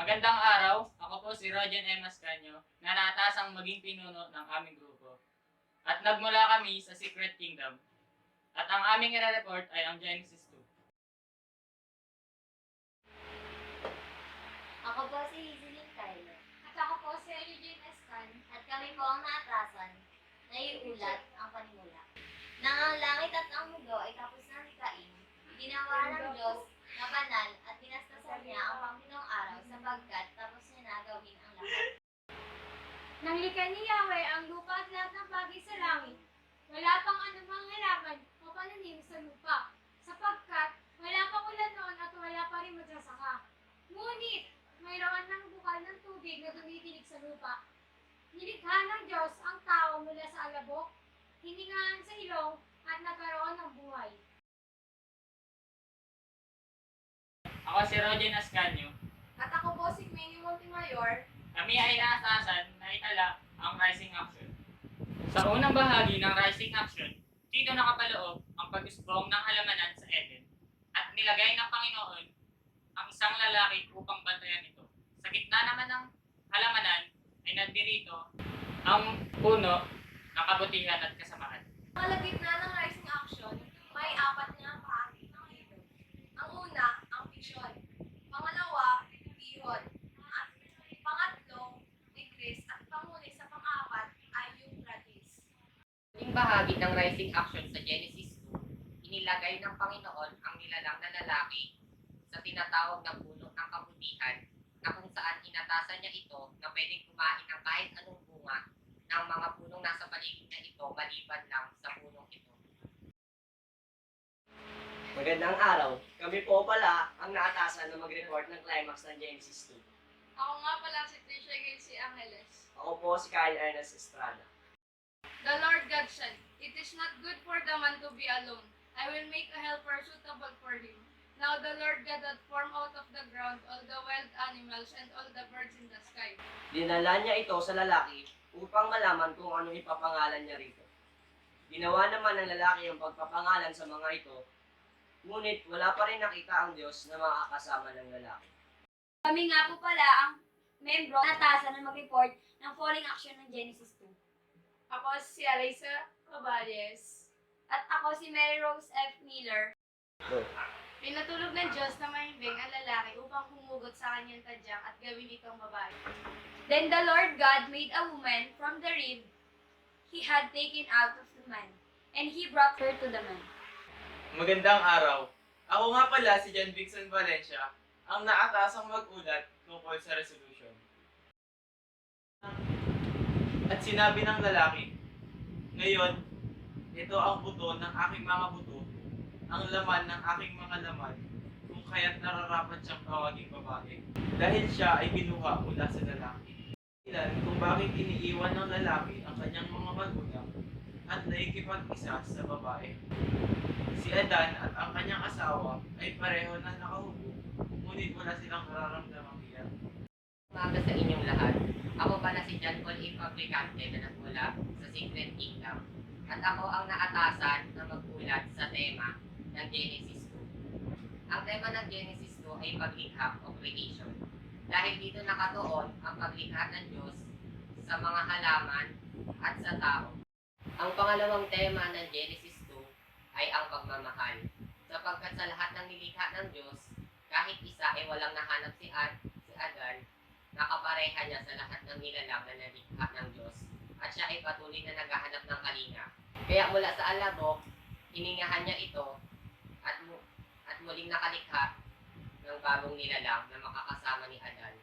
Magandang araw, ako po si Rogen M. Ascanio na naatasang maging pinuno ng aming grupo. At nagmula kami sa Secret Kingdom. At ang aming i-report ay ang Genesis 2. Ako po si Hazelyn Tyler. At ako po si Eugene Escan. At kami po ang naatrasan na iulat ang panimula. Nang ang langit at ang mundo ay tapos na likhain, ginawa ng Diyos na banal at binastasan niya ang panglinong araw sapagkat tapos niya na gawin ang lahat. Nang likha ni Yahweh ang lupa at lahat ng bagay sa langit, wala pang anumang halaman o pananim sa lupa, sapagkat wala pang ulan noon at wala pa rin magsasaka. Ngunit, mayroon ng bukal ng tubig na dumitinig sa lupa. Nilikha ng Diyos ang tao mula sa alabok, hiningaan sa ilong, at nagkaroon ng buhay. Ako si Rogen Ascanio. At ako po si Queenie Montemayor. Kami ay naasasan na itala ang Rising Action. Sa unang bahagi ng Rising Action, dito nakapaloob ang pag-usbong ng halamanan sa Eden at nilagay ng Panginoon ang isang lalaki upang bantayan ito. Sa gitna naman ng halamanan ay nandirito ang puno ng kabutihan at kasamaan. Sa kalagitnaan ng Rising Action, may apat na bahagi ng libro. Ang una, ang fiksyon. Pangalawa, bihon. At pangatlo, Igris. At panghuli sa pang-apat ay Euphrates. Huling bahagi ng Rising Action sa Genesis 2, inilagay ng Panginoon ang nilalang na lalaki sa tinatawag na puno ng kabutihan na kung saan inatasan niya ito na pwedeng kumain ng kahit anong bunga ng mga punong nasa paligid na ito maliban lang sa punong ito. Magandang araw. Kami po pala ang naatasan na mag-report ng climax ng Genesis 2. Ako nga pala si Tricia Gacy Angeles. Ako po si Kyle Ernest Estrada. The Lord God said, "It is not good for the man to be alone. I will make a helper suitable for him." Now the Lord God had formed out of the ground all the wild animals and all the birds in the sky. Dinala niya ito sa lalaki upang malaman kung ano ipapangalan niya rito. Ginawa naman ng lalaki ang pagpapangalan sa mga ito, ngunit wala pa rin nakita ang Diyos na makakasama ng lalaki. Kami nga po pala ang membro na natasan na mag-report ng falling action ng Genesis 2. Ako si Alyssa Caballes. At ako si Mary Rose F. Miller. Pinatulog ng Diyos na mahimbing ang lalaki upang humugot sa kanyang tadyang at gawin itong babae. Then the Lord God made a woman from the rib he had taken out of the man, and he brought her to the man. Magandang araw. Ako nga pala si John Vixen Valencia, ang naatasang mag-ulat tungkol sa resolution. At sinabi ng lalaki, "Ngayon, ito ang buto ng aking mga buto, ang laman ng aking mga laman, kung kaya't nararapat siyang tawaging babae. Dahil siya ay kinuha mula sa lalaki." Ilan kung bakit iniiwan ng lalaki ang kanyang mga magulang at naikipag-isa sa babae. Si Adan at ang kanyang asawa ay pareho na nakahubog, ngunit wala silang nararamdamang iyak. Umaga sa inyong lahat. Ako pala si John Paul A. Fabricante na nagmula sa Secret Kingdom. At ako ang naatasan na mag-ulat sa tema ng Genesis 2. Ang tema ng Genesis 2 ay paglikha o creation. Dahil dito nakatuon ang paglikha ng Diyos sa mga halaman at sa tao. Ang pangalawang tema ng Genesis 2 ay ang pagmamahal. Sapagkat sa lahat ng nilikha ng Diyos, kahit isa ay walang nahanap si Adan, nakapareha niya sa lahat ng nilalang na nalikha ng Diyos. At siya ay patuloy na naghahanap ng kalinga. Kaya mula sa alabok, hiningahan niya ito at muling nakalikha ng bagong nilalang na makakasama ni Adan.